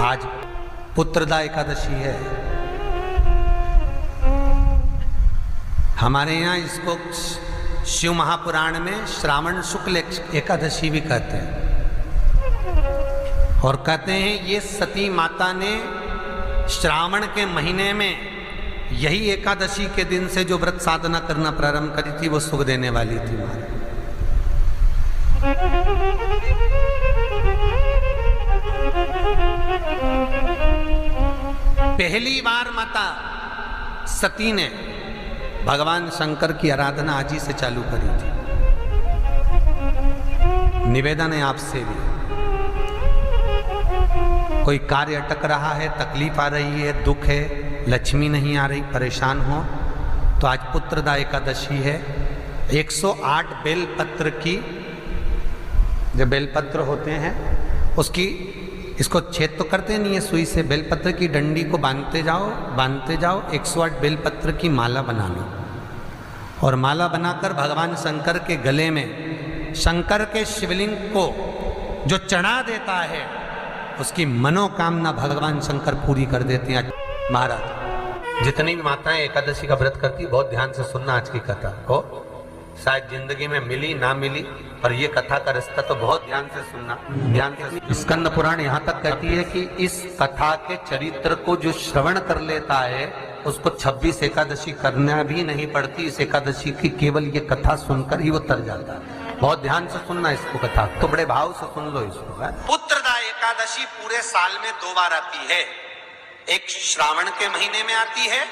आज पुत्रदा एकादशी है। हमारे यहाँ इसको शिव महापुराण में श्रावण शुक्ल एकादशी भी कहते हैं, और कहते हैं ये सती माता ने श्रावण के महीने में यही एकादशी के दिन से जो व्रत साधना करना प्रारंभ करी थी वो सुख देने वाली थी। पहली बार माता सती ने भगवान शंकर की आराधना आज ही से चालू करी थी। निवेदन है आपसे भी, कोई कार्य अटक रहा है, तकलीफ आ रही है, दुख है, लक्ष्मी नहीं आ रही, परेशान हो, तो आज पुत्रदा एकादशी है। 108 बेलपत्र की, जो बेलपत्र होते हैं उसकी, इसको छेद तो करते नहीं है सुई से, बेलपत्र की डंडी को बांधते जाओ 108 बेलपत्र की माला बना लो, और माला बनाकर भगवान शंकर के गले में, शंकर के शिवलिंग को जो चढ़ा देता है उसकी मनोकामना भगवान शंकर पूरी कर देते हैं। महाराज, जितनी भी माताएं एकादशी का व्रत करती, बहुत ध्यान से सुनना आज की कथा को, शायद जिंदगी में मिली ना मिली, पर ये कथा का रिश्ता तो बहुत ध्यान से सुनना, ध्यान से। स्कंद पुराण यहाँ तक कहती है कि इस कथा के चरित्र को जो श्रवण कर लेता है उसको 26 एकादशी करना भी नहीं पड़ती। इस एकादशी की केवल ये कथा सुनकर ही वो तर जाता है। बहुत ध्यान से सुनना इसको, कथा तो बड़े भाव से सुन लो इसको। पुत्रदा एकादशी पूरे साल में 2 बार आती है, एक श्रावण के महीने में आती है,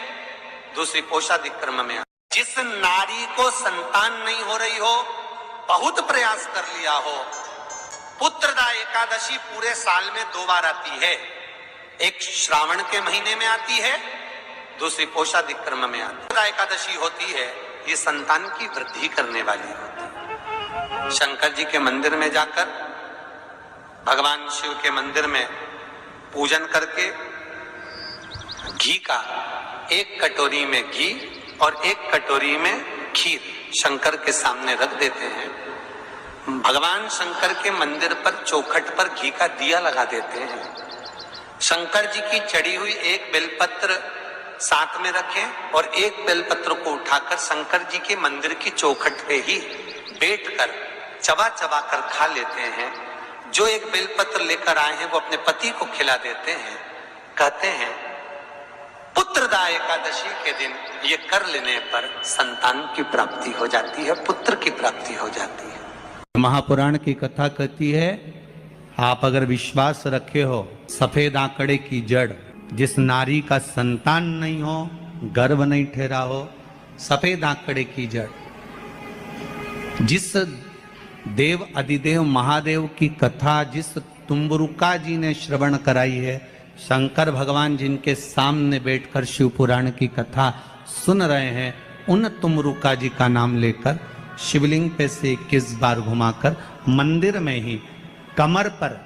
दूसरी पोषादिक्रम में आती है। जिस नारी को संतान नहीं हो रही हो, बहुत प्रयास कर लिया हो, पुत्रदा एकादशी पूरे साल में 2 बार आती है, एक श्रावण के महीने में आती है, दूसरी पोषादिक्रम में आती है। पुत्रदा एकादशी होती है, ये संतान की वृद्धि करने वाली होती है। शंकर जी के मंदिर में जाकर, भगवान शिव के मंदिर में पूजन करके घी का, एक कटोरी में घी और एक कटोरी में खीर शंकर के सामने रख देते हैं। भगवान शंकर के मंदिर पर चौखट पर घी का दिया लगा देते हैं। शंकर जी की चढ़ी हुई एक बेलपत्र साथ में रखें और एक बेलपत्र को उठाकर शंकर जी के मंदिर की चौखट पे ही बैठकर चबा चबा कर खा लेते हैं। जो एक बेलपत्र लेकर आए हैं वो अपने पति को खिला देते हैं। कहते हैं पुत्रदा एकादशी के दिन ये कर लेने पर संतान की प्राप्ति हो जाती है, पुत्र की प्राप्ति हो जाती है। महापुराण की कथा कहती है, आप अगर विश्वास रखे हो, सफेद आंकड़े की जड़, जिस नारी का संतान नहीं हो, गर्भ नहीं ठहरा हो, सफेद आंकड़े की जड़, जिस देव अधिदेव महादेव की कथा जिस तुम्बरुका जी ने श्रवण कराई है, शंकर भगवान जिनके सामने बैठकर शिव पुराण की कथा सुन रहे हैं, उन तुमरुका जी का नाम लेकर शिवलिंग पे से 21 बार घुमाकर मंदिर में ही कमर पर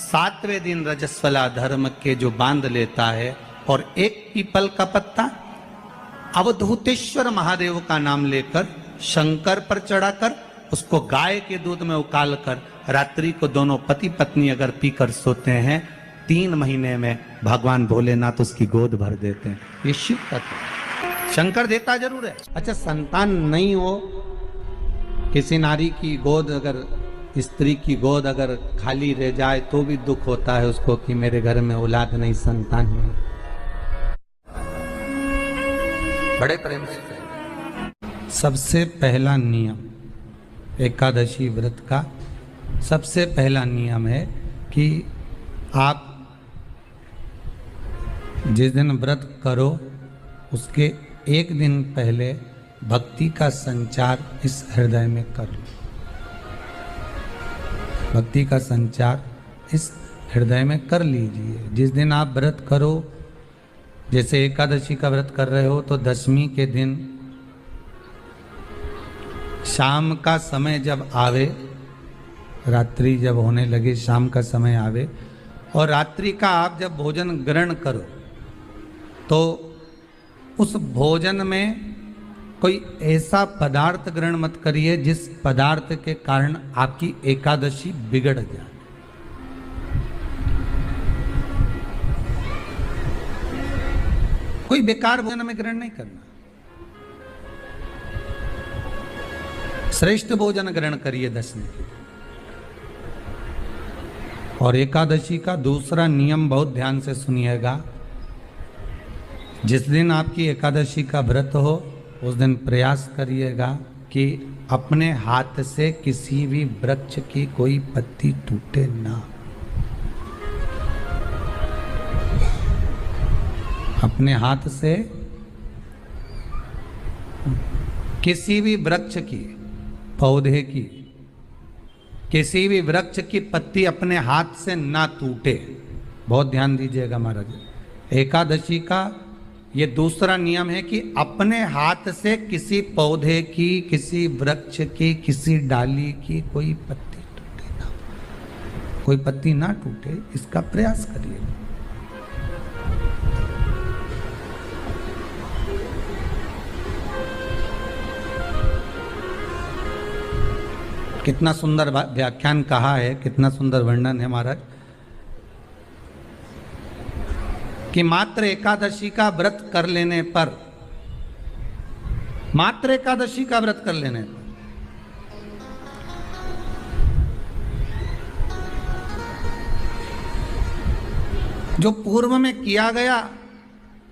7वें दिन रजस्वला धर्म के जो बांध लेता है, और एक पीपल का पत्ता अवधूतेश्वर महादेव का नाम लेकर शंकर पर चढ़ाकर उसको गाय के दूध में उकाल कर रात्रि को दोनों पति पत्नी अगर पीकर सोते हैं, 3 महीने में भगवान भोलेनाथ उसकी गोद भर देते हैं। ये शिव तत्व, शंकर देता जरूर है। अच्छा, संतान नहीं हो, किसी नारी की गोद, अगर स्त्री की गोद अगर खाली रह जाए तो भी दुख होता है उसको कि मेरे घर में औलाद नहीं, संतान नहीं। बड़े प्रेम से सबसे पहला नियम एकादशी व्रत का, सबसे पहला नियम है कि आप जिस दिन व्रत करो उसके एक दिन पहले भक्ति का संचार इस हृदय में कर लो। भक्ति का संचार इस हृदय में कर लीजिए। जिस दिन आप व्रत करो, जैसे एकादशी का व्रत कर रहे हो तो दशमी के दिन शाम का समय जब आवे, रात्रि जब होने लगे, शाम का समय आवे और रात्रि का आप जब भोजन ग्रहण करो तो उस भोजन में कोई ऐसा पदार्थ ग्रहण मत करिए जिस पदार्थ के कारण आपकी एकादशी बिगड़ जाए। कोई बेकार भोजन में ग्रहण नहीं करना, श्रेष्ठ भोजन ग्रहण करिए दशमी के। और एकादशी का दूसरा नियम बहुत ध्यान से सुनिएगा। जिस दिन आपकी एकादशी का व्रत हो उस दिन प्रयास करिएगा कि अपने हाथ से किसी भी वृक्ष की कोई पत्ती टूटे ना। अपने हाथ से किसी भी वृक्ष की, पौधे की, किसी भी वृक्ष की पत्ती अपने हाथ से ना टूटे। बहुत ध्यान दीजिएगा महाराज। एकादशी का ये दूसरा नियम है कि अपने हाथ से किसी पौधे की, किसी वृक्ष की, किसी डाली की कोई पत्ती टूटे ना, कोई पत्ती ना टूटे, इसका प्रयास करिए। कितना सुंदर व्याख्यान कहा है, कितना सुंदर वर्णन है महाराज कि मात्र एकादशी का व्रत कर लेने पर, मात्र एकादशी का व्रत कर लेने पर जो पूर्व में किया गया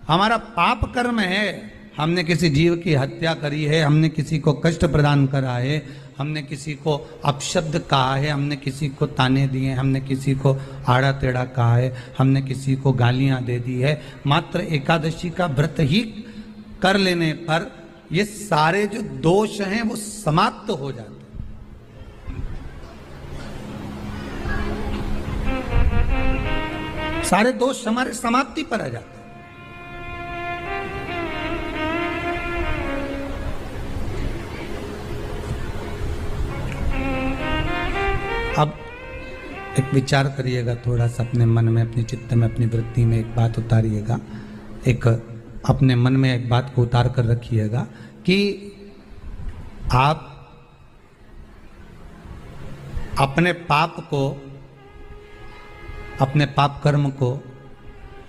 हमारा पाप कर्म है, हमने किसी जीव की हत्या करी है, हमने किसी को कष्ट प्रदान करा है, हमने किसी को अपशब्द कहा है, हमने किसी को ताने दिए, हमने किसी को आड़ा टेढ़ा कहा है, हमने किसी को गालियां दे दी है, मात्र एकादशी का व्रत ही कर लेने पर ये सारे जो दोष हैं वो समाप्त हो जाते हैं। सारे दोष हमारे समाप्ति पर आ जाते हैं। अब एक विचार करिएगा थोड़ा सा अपने मन में, अपने चित्त में, अपनी वृत्ति में एक बात उतारिएगा, एक अपने मन में एक बात को उतार कर रखिएगा कि आप अपने पाप को, अपने पाप कर्म को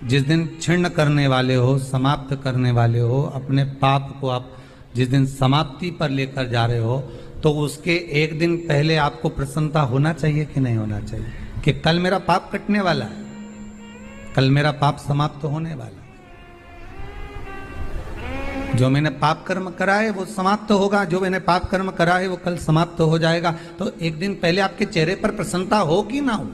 जिस दिन क्षीण करने वाले हो, समाप्त करने वाले हो, अपने पाप को आप जिस दिन समाप्ति पर लेकर जा रहे हो, तो उसके एक दिन पहले आपको प्रसन्नता होना चाहिए कि नहीं होना चाहिए कि कल मेरा पाप कटने वाला है, कल मेरा पाप समाप्त होने वाला है। जो मैंने पाप कर्म करा है वो समाप्त होगा, जो मैंने पाप कर्म करा है वो कल समाप्त हो जाएगा। तो एक दिन पहले आपके चेहरे पर प्रसन्नता हो कि ना हो?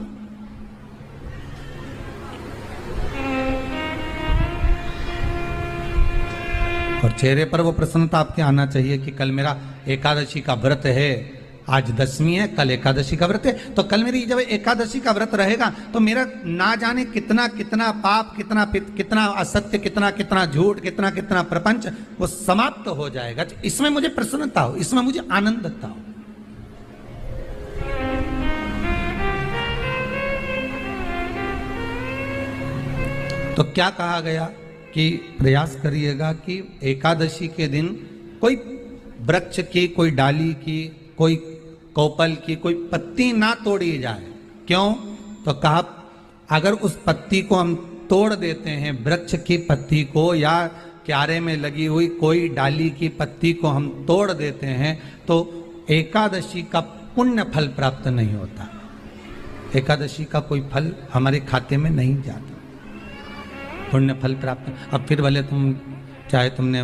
और चेहरे पर वो प्रसन्नता आपके आना चाहिए कि कल मेरा एकादशी का व्रत है, आज दशमी है, कल एकादशी का व्रत है, तो कल मेरी जब एकादशी का व्रत रहेगा तो मेरा ना जाने कितना कितना पाप, कितना असत्य, कितना झूठ, कितना प्रपंच वो समाप्त हो जाएगा। इसमें मुझे प्रसन्नता हो, इसमें मुझे आनंदता हो। तो क्या कहा गया कि प्रयास करिएगा कि एकादशी के दिन कोई वृक्ष की, कोई डाली की, कोई कोपल की कोई पत्ती ना तोड़ी जाए। क्यों? तो कहा अगर उस पत्ती को हम तोड़ देते हैं, वृक्ष की पत्ती को या क्यारे में लगी हुई कोई डाली की पत्ती को हम तोड़ देते हैं, तो एकादशी का पुण्य फल प्राप्त नहीं होता, एकादशी का कोई फल हमारे खाते में नहीं जाता, पुण्य फल प्राप्त। अब फिर भले तुम चाहे तुमने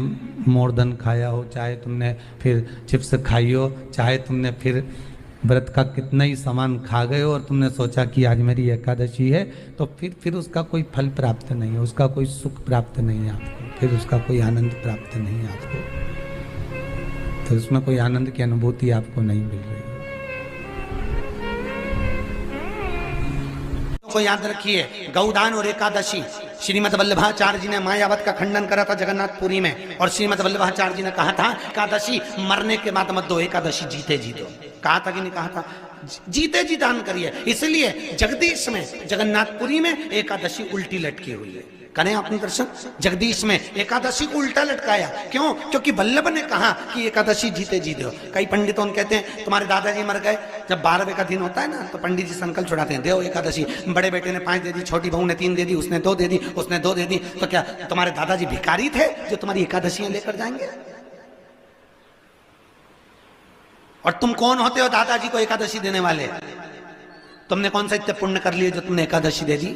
मोरधन खाया हो, चाहे तुमने फिर चिप्स खाई हो, चाहे तुमने फिर व्रत का कितना ही सामान खा गए हो और तुमने सोचा कि आज मेरी एकादशी है, तो फिर उसका कोई फल प्राप्त नहीं है, उसका कोई सुख प्राप्त नहीं है आपको, फिर उसका कोई आनंद प्राप्त नहीं है आपको, फिर उसमें कोई आनंद की अनुभूति आपको नहीं मिल रही। को याद रखिए, गौदान और एकादशी, श्रीमद वल्लभाचार्य जी ने मायावत का खंडन करा था जगन्नाथपुरी में, और श्रीमद वल्लभाचार्य जी ने कहा था एकादशी मरने के बाद मत दो, एकादशी जीते जी दो। कहा था कि नहीं कहा था? जीते जी दान करिए। इसलिए जगदीश में, जगन्नाथपुरी में एकादशी उल्टी लटकी हुई है। करें आपने दर्शन। जगदीश में एकादशी को उल्टा लटकाया, क्यों? क्योंकि वल्लभ ने कहा कि एकादशी जीते जी दो। कई पंडितों कहते हैं तुम्हारे दादाजी मर गए, जब 12वें का दिन होता है ना तो पंडित जी संकल्प छुड़ाते हैं, देव एकादशी। बड़े बेटे ने 5 दे दी, छोटी बहू ने 3 दे दी, उसने 2 दे दी, उसने 2 दे दी, तो क्या तुम्हारे दादाजी भिखारी थे जो तुम्हारी एकादशियां लेकर जाएंगे? और तुम कौन होते हो दादाजी को एकादशी देने वाले? तुमने कौन सा इतने पुण्य कर लिए जो तुमने एकादशी दे दी?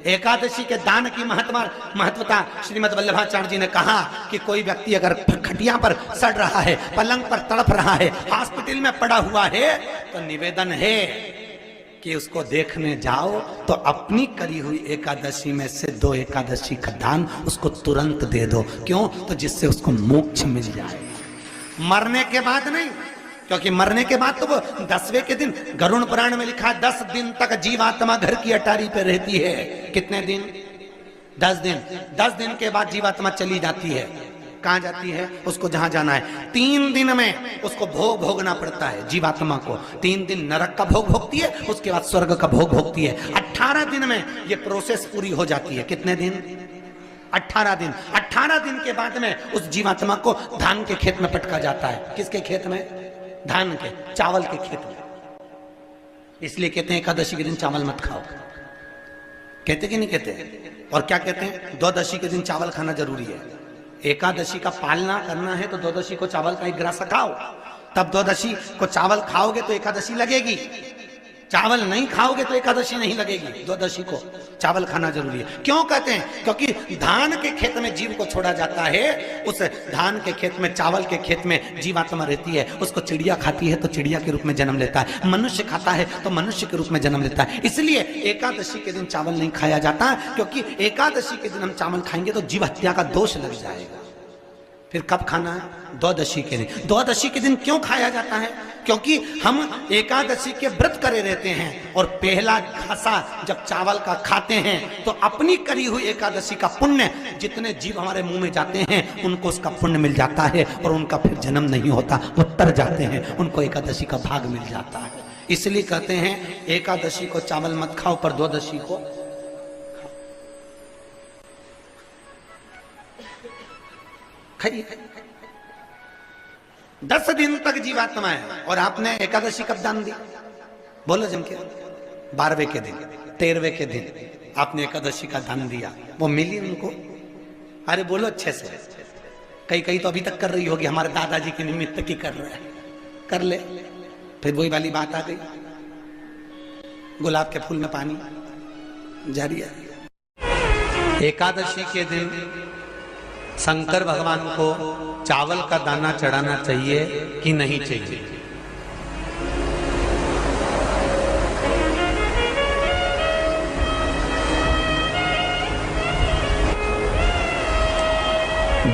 एकादशी के दान की महत्वता श्रीमद् वल्लभाचार्य जी ने कहा कि कोई व्यक्ति अगर खटिया पर सड़ रहा है, पलंग पर तड़प रहा है, हॉस्पिटल में पड़ा हुआ है, तो निवेदन है कि उसको देखने जाओ तो अपनी करी हुई एकादशी में से 2 एकादशी का दान उसको तुरंत दे दो। क्यों? तो जिससे उसको मोक्ष मिल जाए, मरने के बाद नहीं। क्योंकि मरने के बाद तो वो 10वें के दिन, गरुड़ पुराण में लिखा है 10 दिन तक जीवात्मा घर की अटारी पे रहती है। कितने दिन? 10 दिन। 10 दिन के बाद जीवात्मा चली जाती है। कहां जाती है? उसको जहां जाना है। 3 दिन में उसको भोग भोगना पड़ता है जीवात्मा को। 3 दिन नरक का भोग भोगती है, उसके बाद स्वर्ग का भोग भोगती है। 18 दिन में ये प्रोसेस पूरी हो जाती है। कितने दिन? 18 दिन। 18 दिन के बाद में उस जीवात्मा को धान के खेत में पटका जाता है। किसके खेत में? धान के, चावल के खेत में। इसलिए कहते हैं एकादशी के दिन चावल मत खाओ। कहते कि नहीं कहते? और क्या कहते हैं? द्वादशी के दिन चावल खाना जरूरी है। एकादशी का पालना करना है तो द्वादशी को चावल का 1 गिरास खाओ, तब द्वादशी को चावल खाओगे तो एकादशी लगेगी। चावल नहीं खाओगे तो एकादशी नहीं लगेगी। द्वादशी को चावल खाना जरूरी है। क्यों कहते हैं? क्योंकि धान के खेत में जीव को छोड़ा जाता है, उस धान के खेत में, चावल के खेत में जीवात्मा रहती है। उसको चिड़िया खाती है तो चिड़िया के रूप में जन्म लेता है, मनुष्य खाता है तो मनुष्य के रूप में जन्म लेता है। इसलिए एकादशी के दिन चावल नहीं खाया जाता, क्योंकि एकादशी के दिन हम चावल खाएंगे तो जीव हत्या का दोष लग जाएगा। फिर कब खाना है? द्वादशी के दिन। द्वादशी के दिन क्यों खाया जाता है? क्योंकि हम एकादशी के व्रत करे रहते हैं और पहला घासा जब चावल का खाते हैं तो अपनी करी हुई एकादशी का पुण्य, जितने जीव हमारे मुंह में जाते हैं उनको उसका पुण्य मिल जाता है और उनका फिर जन्म नहीं होता, वो तर जाते हैं, उनको एकादशी का भाग मिल जाता है। इसलिए कहते हैं एकादशी को चावल मत खाओ, पर द्वादशी को खाइए। 10 दिन तक जीवात्मा है और आपने एकादशी कब दान दी? बोलो जम के। 12वें के दिन, 13वें के दिन आपने एकादशी का दान दिया, वो मिली उनको? अरे बोलो अच्छे से। कई तो अभी तक कर रही होगी, हमारे दादाजी के निमित्त की कर रहे हैं, कर ले। फिर वही वाली बात आ गई, गुलाब के फूल में पानी जारी है। एकादशी के दिन शंकर भगवान को चावल का दाना चढ़ाना चाहिए कि नहीं चाहिए?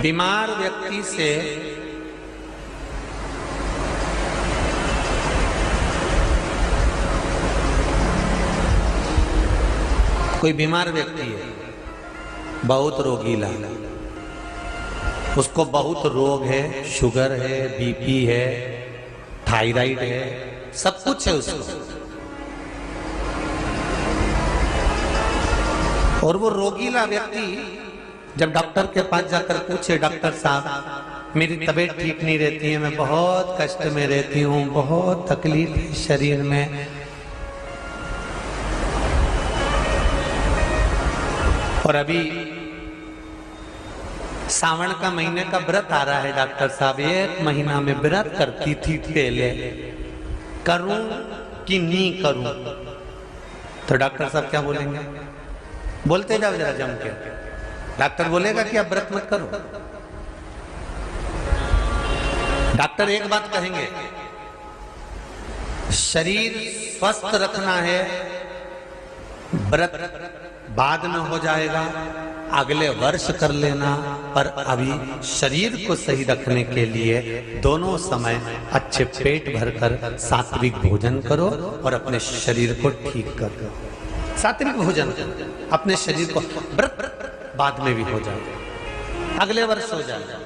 बीमार व्यक्ति से कोई बीमार व्यक्ति है, बहुत रोगीला, उसको बहुत रोग है, शुगर है, बीपी है, थायराइड है, सब कुछ है उसको, और वो रोगीला व्यक्ति जब डॉक्टर के पास जाकर पूछे, डॉक्टर साहब मेरी तबीयत ठीक नहीं रहती है, मैं बहुत कष्ट में रहती हूँ, बहुत तकलीफ है शरीर में, और अभी सावन का महीने का व्रत आ रहा है डॉक्टर साहब, 1 महीना में व्रत करती थी पहले, करूं कि नहीं करूं? तो डॉक्टर साहब क्या बोलेंगे? बोलते जाओ जरा जम के। डॉक्टर बोलेगा कि आप व्रत मत करो। डॉक्टर एक बात कहेंगे, शरीर स्वस्थ रखना है, व्रत बाद में हो जाएगा, अगले वर्ष कर लेना, पर अभी शरीर को सही रखने के लिए दोनों समय अच्छे पेट भरकर सात्विक भोजन करो और अपने शरीर को ठीक करो। सात्विक भोजन अपने शरीर को, व्रत बाद में भी हो जाएगा, अगले वर्ष हो जाएगा।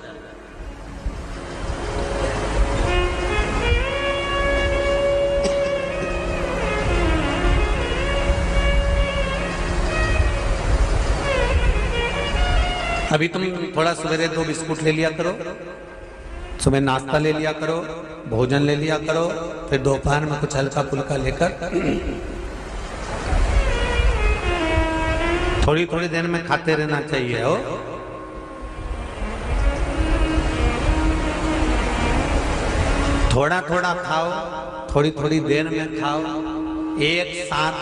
अभी तुम थोड़ा सवेरे 2 बिस्कुट ले लिया करो, सुबह नाश्ता ले लिया करो, भोजन ले लिया करो, फिर दोपहर में कुछ हल्का फुल्का लेकर थोड़ी थोड़ी देर में खाते रहना चाहिए। हो थोड़ा थोड़ा खाओ, थोड़ी थोड़ी देर में खाओ, एक साथ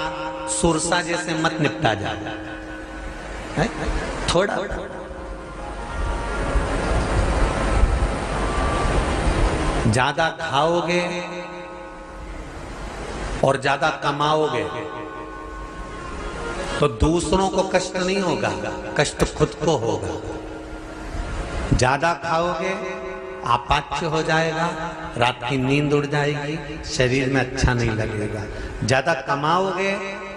सुरसा जैसे मत निपटा जाए, थोड़ा ज्यादा खाओगे और ज्यादा कमाओगे तो दूसरों को कष्ट नहीं होगा, कष्ट खुद को होगा। ज्यादा खाओगे आपाच्य हो जाएगा, रात की नींद उड़ जाएगी, शरीर में अच्छा नहीं लगेगा। ज्यादा कमाओगे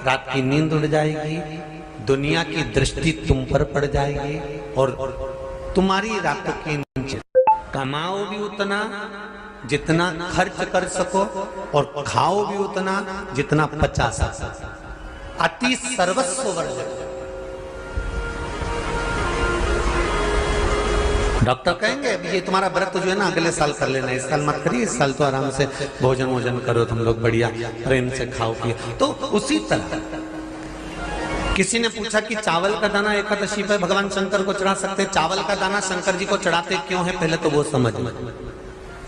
रात की नींद उड़ जाएगी, दुनिया की दृष्टि तुम पर पड़ जाएगी और तुम्हारी रातों की नींद। कमाओ भी उतना जितना खर्च कर सको और खाओ भी उतना जितना पचा सको। अति सर्वस्व वर्जक। डॉक्टर कहेंगे ये तुम्हारा व्रत जो है ना अगले साल कर लेना, इस साल मत करिए, इस साल तो आराम से भोजन वोजन करो तुम लोग, बढ़िया प्रेम से खाओ पिए। तो उसी तरह किसी ने पूछा कि चावल का दाना एकादशी पर भगवान शंकर को चढ़ा सकते हैं, चावल का दाना शंकर जी को चढ़ाते क्यों है, पहले तो वो समझ।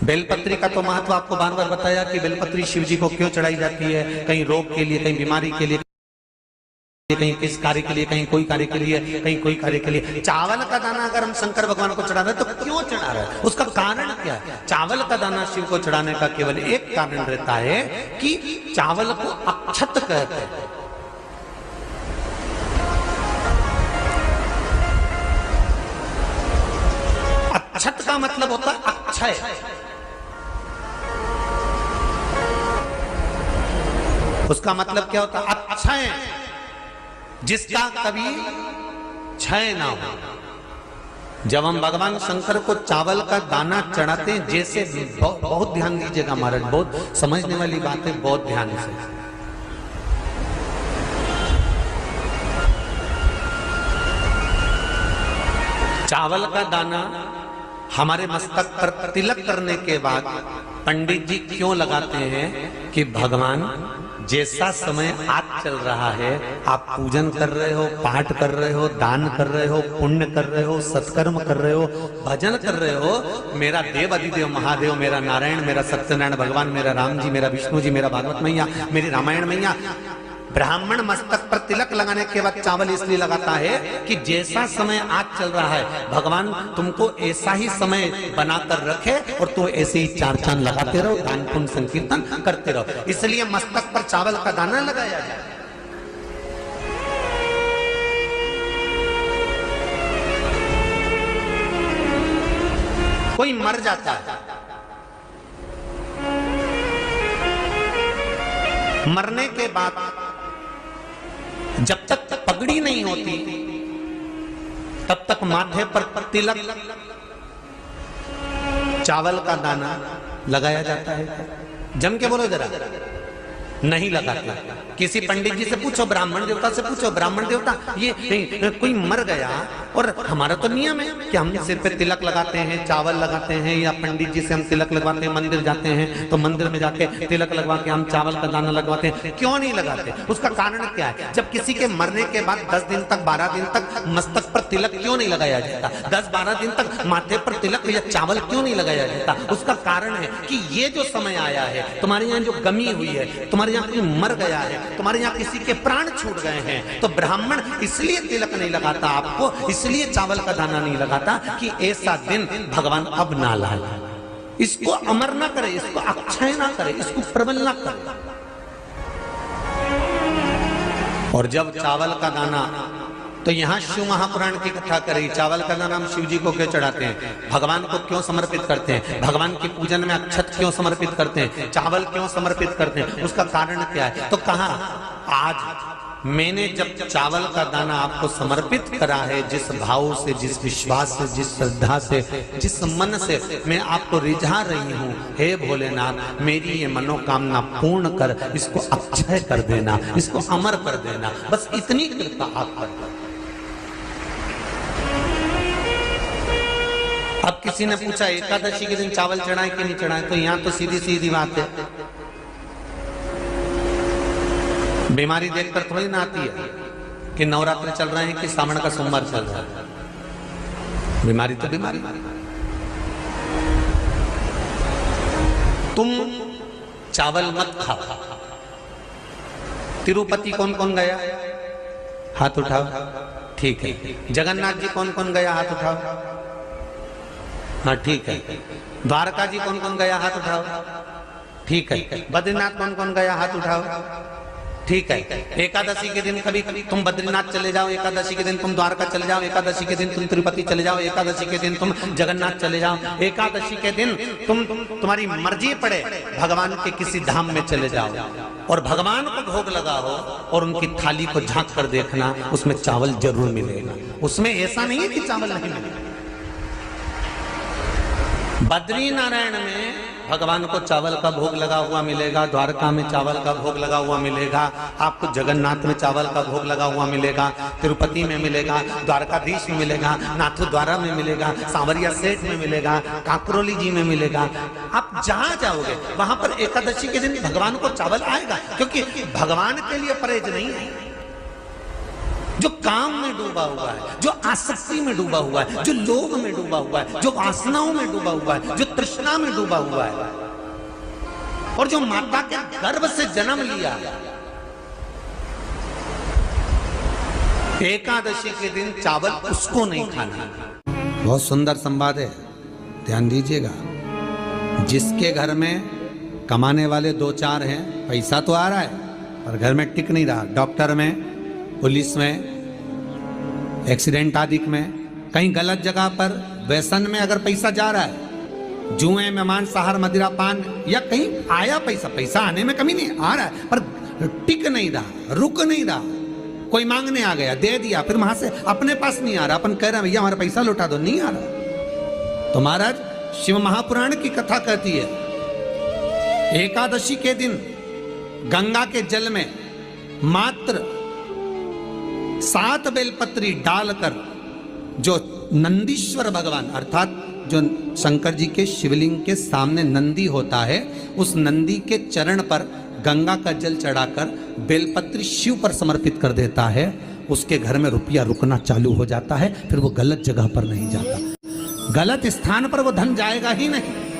बेलपत्री का तो महत्व आपको बार बार बताया कि बेलपत्री शिव जी को क्यों चढ़ाई जाती है, कहीं रोग के लिए, कहीं बीमारी के लिए, कहीं किस कार्य के लिए, कहीं कोई कार्य के लिए, कहीं कोई कार्य के लिए। चावल का दाना अगर हम शंकर भगवान को चढ़ा रहे हैं तो क्यों चढ़ा रहे हैं, उसका कारण क्या है। चावल का दाना शिव को चढ़ाने का केवल एक कारण रहता है कि चावल को अक्षत कहते हैं। अक्षत का मतलब होता है अक्षय। उसका मतलब क्या होता है, अक्षय, जिसका कभी क्षय ना हो। जब हम भगवान शंकर को चावल का दाना चढ़ाते हैं, जैसे बहुत ध्यान दीजिएगा महाराज, बहुत समझने वाली बात है, बहुत ध्यान से। चावल का दाना हमारे मस्तक पर तिलक करने के बाद पंडित जी क्यों लगाते हैं कि भगवान जैसा समय आज चल रहा है, आप पूजन कर रहे हो, पाठ कर रहे हो, दान कर रहे हो, पुण्य कर रहे हो, सत्कर्म कर रहे हो, भजन कर रहे हो, मेरा देव अधिदेव महादेव, मेरा नारायण, मेरा सत्यनारायण भगवान, मेरा राम जी, मेरा विष्णु जी, मेरा भागवत मैया, मेरी रामायण मैया। ब्राह्मण मस्तक पर तिलक लगाने के बाद चावल इसलिए लगाता है कि जैसा समय आज चल रहा है, भगवान तुमको ऐसा ही समय बनाकर रखे और तो ऐसे ही 4 चांद लगाते रहो, दान पुण्य संकीर्तन करते रहो, इसलिए मस्तक पर चावल का दाना लगाया जाए। कोई मर जाता है, मरने के बाद जब तक पगड़ी नहीं होती तब तक माथे पर तिलक, चावल का दाना लगाया जाता है। जम के बोलो जरा, नहीं लगाते। किसी पंडित जी से पूछो, ब्राह्मण देवता से पूछो, ब्राह्मण देवता ये कोई मर गया और हमारा तो नियम है कि हम सिर पे तिलक लगाते हैं, चावल लगाते हैं, या पंडित जी से हम तिलक लगवाते हैं, मंदिर जाते हैं तो मंदिर में जाके तिलक लगवा के हम चावल का दाना लगवाते हैं, क्यों नहीं लगाते? उसका कारण क्या है? जब किसी के मरने के बाद 10 दिन तक, 12 दिन तक मस्तक पर तिलक क्यों नहीं लगाया जाता? 10-12 दिन तक माथे पर तिलक या चावल क्यों नहीं लगाया जाता? उसका कारण है कि ये जो समय आया है, तुम्हारे यहाँ जो गमी हुई है, तुम्हारे यहाँ कोई मर गया है, तुम्हारे यहाँ किसी के प्राण छूट गए हैं, तो ब्राह्मण इसलिए तिलक नहीं लगाता आपको, इसलिए चावल का दाना नहीं लगाता कि ऐसा दिन भगवान अब ना लाए, इसको अमर ना करे, इसको अक्षय ना करे, इसको प्रबल ना करे। और जब चावल का दाना, तो यहां शिव महापुराण की कथा करी, चावल का दाना हम शिव जी को क्यों चढ़ाते हैं, भगवान को क्यों समर्पित करते हैं, भगवान के पूजन में अक्षत क्यों समर्पित करते हैं, चावल क्यों समर्पित करते हैं, उसका कारण क्या है? तो कहा आज मैंने जब चावल का दाना आपको समर्पित करा है, जिस भाव से, जिस विश्वास से, जिस श्रद्धा से, जिस मन से मैं आपको रिझा रही हूँ, हे भोलेनाथ मेरी ये मनोकामना पूर्ण कर, इसको अक्षय कर देना, इसको अमर कर देना, बस इतनी कृपा आप कर। अब किसी ने पूछा एकादशी के दिन चावल चढ़ाए कि नहीं चढ़ाए, तो यहां तो सीधी सीधी बात है, बीमारी देखकर थोड़ी ना आती है कि नवरात्र चल रहे हैं कि सावन का सोमवार चल रहा है। बीमारी तो बीमारी। तुम चावल मत खाओ। तिरुपति कौन कौन गया, हाथ उठाओ। ठीक है। जगन्नाथ जी कौन कौन गया, हाथ उठाओ। हाँ ठीक है। द्वारका जी कौन कौन गया, हाथ उठाओ। ठीक है। बद्रीनाथ कौन कौन गया, हाथ उठाओ। ठीक है। एकादशी के दिन कभी कभी तुम बद्रीनाथ चले जाओ, एकादशी के दिन तुम द्वारका चले जाओ, एकादशी के दिन तुम तिरुपति चले जाओ, एकादशी के दिन तुम जगन्नाथ चले जाओ, एकादशी के दिन तुम्हारी मर्जी पड़े भगवान के किसी धाम में चले जाओ और भगवान को भोग लगाओ और उनकी थाली को झांक कर देखना, उसमें चावल जरूर मिलेगा। उसमें ऐसा नहीं है कि चावल नहीं मिलेगा। बद्री नारायण में भगवान को चावल का भोग लगा हुआ मिलेगा, द्वारका में चावल का भोग लगा हुआ मिलेगा, आपको जगन्नाथ में चावल का भोग लगा हुआ मिलेगा, तिरुपति में मिलेगा, द्वारकाधीश में मिलेगा, नाथद्वारा में मिलेगा, सांवरिया सेठ में मिलेगा, काकरोली जी में मिलेगा। आप जहां जाओगे वहां पर एकादशी के दिन भगवान को चावल आएगा, क्योंकि भगवान के लिए परहेज नहीं है। जो काम में डूबा हुआ है, जो आसक्ति में डूबा हुआ है, जो लोभ में डूबा हुआ है, जो वासनाओं में डूबा हुआ है, जो तृष्णा में डूबा हुआ है और जो माता के गर्भ से जन्म लिया, एकादशी के दिन चावल उसको नहीं खाना। बहुत सुंदर संवाद है, ध्यान दीजिएगा। जिसके घर में कमाने वाले 2-4 हैं, पैसा तो आ रहा है पर घर में टिक नहीं रहा, डॉक्टर में, पुलिस में, एक्सीडेंट आदि में, कहीं गलत जगह पर व्यसन में अगर पैसा जा रहा है, जुए में, मांसाहार, मदिरा पान, या कहीं आया पैसा आने में कमी नहीं, आ रहा है पर टिक नहीं रहा, रुक नहीं रहा। कोई मांगने आ गया, दे दिया, फिर वहां से अपने पास नहीं आ रहा, अपन कह रहे हैं भैया हमारा पैसा लौटा दो, नहीं आ रहा। तो महाराज शिव महापुराण की कथा कहती है, एकादशी के दिन गंगा के जल में मात्र 7 बेलपत्री डालकर जो नंदीश्वर भगवान अर्थात जो शंकर जी के शिवलिंग के सामने नंदी होता है, उस नंदी के चरण पर गंगा का जल चढ़ाकर बेलपत्री शिव पर समर्पित कर देता है, उसके घर में रुपया रुकना चालू हो जाता है। फिर वो गलत जगह पर नहीं जाता, गलत स्थान पर वो धन जाएगा ही नहीं।